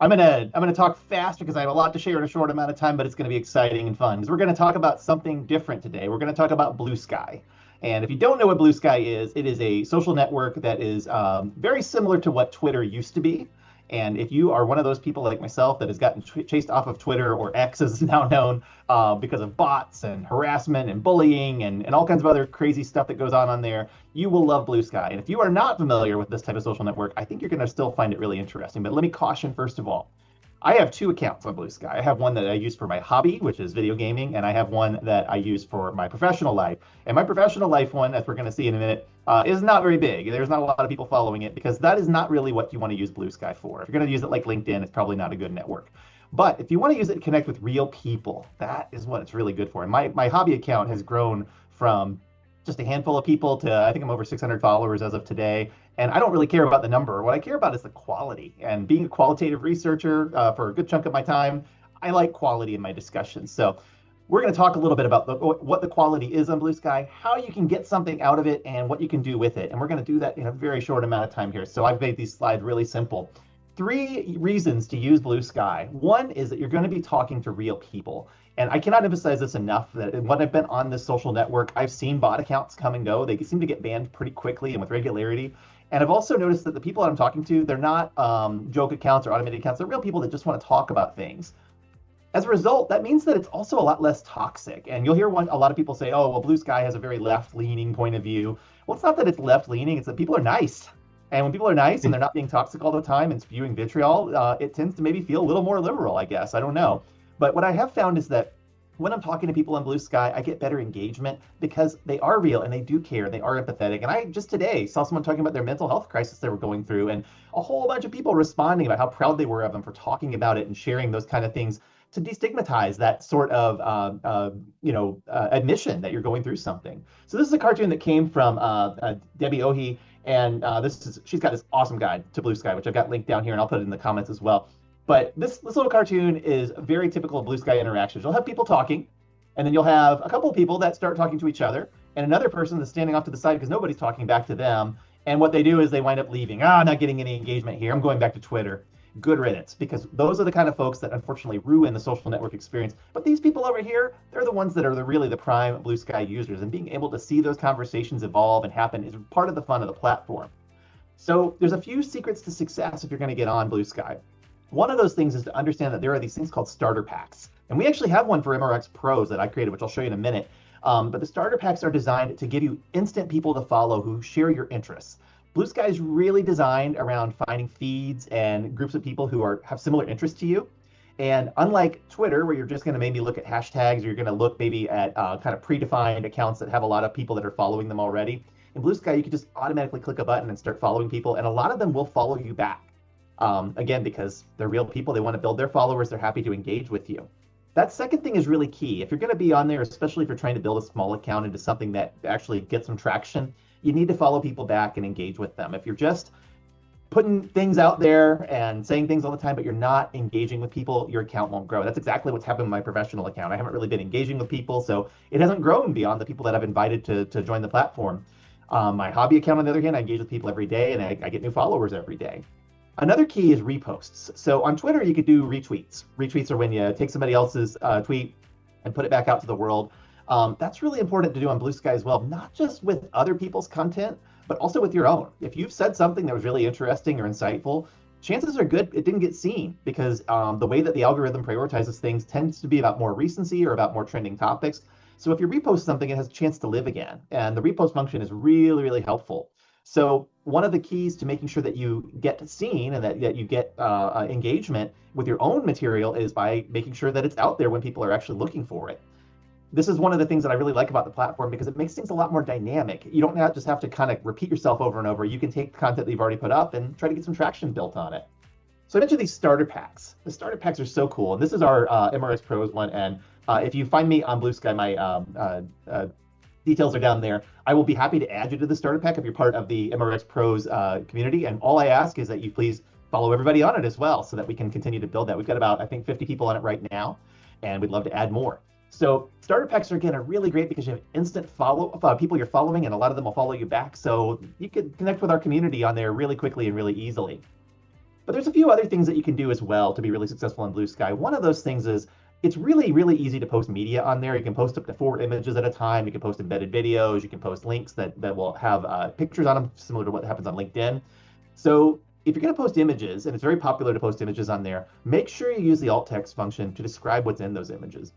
I'm gonna talk fast because I have a lot to share in a short amount of time, but it's gonna be exciting and fun. Because we're gonna talk about something different today. We're gonna talk about Blue Sky. And if you don't know what Blue Sky is, it is a social network that is very similar to what Twitter used to be. And if you are one of those people like myself that has gotten chased off of Twitter, or X as it's now known, because of bots and harassment and bullying and all kinds of other crazy stuff that goes on there, you will love Blue Sky. And if you are not familiar with this type of social network, I think you're going to still find it really interesting. But let me caution first of all, I have two accounts on Blue Sky. I have one that I use for my hobby, which is video gaming, and I have one that I use for my professional life. And my professional life one, as we're going to see in a minute, is not very big. There's not a lot of people following it because that is not really what you want to use Blue Sky for. If you're going to use it like LinkedIn, it's probably not a good network. But if you want to use it to connect with real people, that is what it's really good for. And my hobby account has grown from just a handful of people to I think I'm over 600 followers as of today. And I don't really care about the number. What I care about is the quality. And being a qualitative researcher for a good chunk of my time, I like quality in my discussions. So we're going to talk a little bit about what the quality is on Blue Sky, how you can get something out of it, and what you can do with it. And we're going to do that in a very short amount of time here. So I've made these slides really simple. Three reasons to use Blue Sky. One is that you're going to be talking to real people. And I cannot emphasize this enough that when I've been on this social network, I've seen bot accounts come and go. They seem to get banned pretty quickly and with regularity. And I've also noticed that the people that I'm talking to, they're not joke accounts or automated accounts. They're real people that just want to talk about things. As a result, that means that it's also a lot less toxic. And you'll hear a lot of people say, oh, well, Blue Sky has a very left-leaning point of view. Well, it's not that it's left-leaning, it's that people are nice. And when people are nice and they're not being toxic all the time and spewing vitriol, it tends to maybe feel a little more liberal, I guess. I don't know. But what I have found is that when I'm talking to people on Blue Sky, I get better engagement because they are real and they do care. They are empathetic. And I just today saw someone talking about their mental health crisis they were going through, and a whole bunch of people responding about how proud they were of them for talking about it and sharing those kind of things to destigmatize that sort of admission that you're going through something. So this is a cartoon that came from Debbie Ohi, and she's got this awesome guide to Blue Sky, which I've got linked down here, and I'll put it in the comments as well. But this little cartoon is very typical of Blue Sky interactions. You'll have people talking, and then you'll have a couple of people that start talking to each other, and another person that's standing off to the side because nobody's talking back to them. And what they do is they wind up leaving. I'm not getting any engagement here. I'm going back to Twitter. Good riddance, because those are the kind of folks that unfortunately ruin the social network experience. But these people over here, they're the ones that are really the prime Blue Sky users, and being able to see those conversations evolve and happen is part of the fun of the platform. So there's a few secrets to success if you're going to get on Blue Sky. One of those things is to understand that there are these things called starter packs. And we actually have one for MRxPros that I created, which I'll show you in a minute. But the starter packs are designed to give you instant people to follow who share your interests. Blue Sky is really designed around finding feeds and groups of people who have similar interests to you. And unlike Twitter, where you're just going to maybe look at hashtags, or you're going to look maybe at kind of predefined accounts that have a lot of people that are following them already, in Blue Sky, you can just automatically click a button and start following people. And a lot of them will follow you back. Again, because they're real people, they want to build their followers, they're happy to engage with you. That second thing is really key. If you're going to be on there, especially if you're trying to build a small account into something that actually gets some traction, you need to follow people back and engage with them. If you're just putting things out there and saying things all the time, but you're not engaging with people, your account won't grow. That's exactly what's happened with my professional account. I haven't really been engaging with people, so it hasn't grown beyond the people that I've invited to join the platform. My hobby account, on the other hand, I engage with people every day, and I get new followers every day. Another key is reposts. So on Twitter, you could do retweets. Retweets are when you take somebody else's tweet and put it back out to the world. That's really important to do on Blue Sky as well, not just with other people's content, but also with your own. If you've said something that was really interesting or insightful, chances are good it didn't get seen because the way that the algorithm prioritizes things tends to be about more recency or about more trending topics. So if you repost something, it has a chance to live again. And the repost function is really, really helpful. So one of the keys to making sure that you get seen and that you get engagement with your own material is by making sure that it's out there when people are actually looking for it. This is one of the things that I really like about the platform because it makes things a lot more dynamic. You don't just have to kind of repeat yourself over and over. You can take the content that you've already put up and try to get some traction built on it. So I mentioned these starter packs. The starter packs are so cool. And this is our MRxPros one. And if you find me on Blue Sky, my details are down there. I will be happy to add you to the starter pack if you're part of the MRxPros community. And all I ask is that you please follow everybody on it as well so that we can continue to build that. We've got about, I think, 50 people on it right now, and we'd love to add more. So starter packs are, again, are really great because you have instant people you're following, and a lot of them will follow you back. So you can connect with our community on there really quickly and really easily. But there's a few other things that you can do as well to be really successful in Blue Sky. One of those things is it's really, really easy to post media on there. You can post up to 4 images at a time. You can post embedded videos. You can post links that will have pictures on them, similar to what happens on LinkedIn. So if you're going to post images, and it's very popular to post images on there, make sure you use the alt text function to describe what's in those images.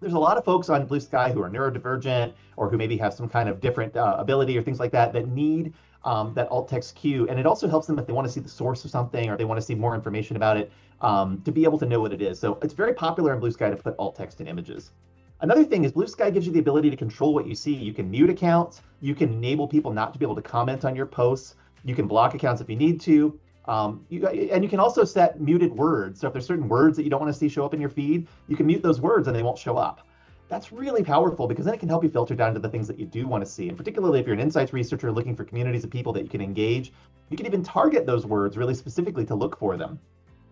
There's a lot of folks on Blue Sky who are neurodivergent or who maybe have some kind of different ability or things like that that need that alt text cue. And it also helps them if they want to see the source of something or they want to see more information about it to be able to know what it is. So it's very popular in Blue Sky to put alt text in images. Another thing is Blue Sky gives you the ability to control what you see. You can mute accounts. You can enable people not to be able to comment on your posts. You can block accounts if you need to. And you can also set muted words. So if there's certain words that you don't want to see show up in your feed, you can mute those words and they won't show up. That's really powerful because then it can help you filter down to the things that you do want to see. And particularly if you're an insights researcher looking for communities of people that you can engage, you can even target those words really specifically to look for them.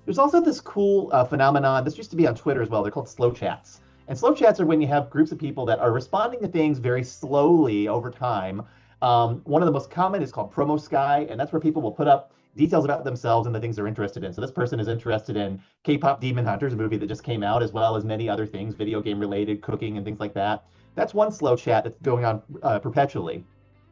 There's also this cool phenomenon. This used to be on Twitter as well. They're called slow chats. And slow chats are when you have groups of people that are responding to things very slowly over time. One of the most common is called Promo Sky, and that's where people will put up details about themselves and the things they're interested in. So this person is interested in K-pop Demon Hunters, a movie that just came out, as well as many other things, video game related, cooking and things like that. That's one slow chat that's going on perpetually.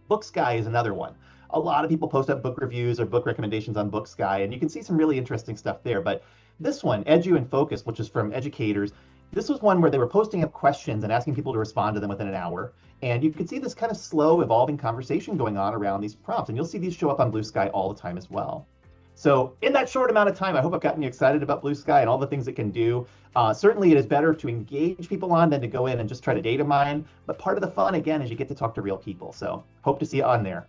Book Sky is another one. A lot of people post up book reviews or book recommendations on Book Sky, and you can see some really interesting stuff there. But this one, Edu in Focus, which is from educators, this was one where they were posting up questions and asking people to respond to them within an hour. And you could see this kind of slow, evolving conversation going on around these prompts. And you'll see these show up on Blue Sky all the time as well. So in that short amount of time, I hope I've gotten you excited about Blue Sky and all the things it can do. Certainly, it is better to engage people on than to go in and just try to data mine. But part of the fun, again, is you get to talk to real people. So hope to see you on there.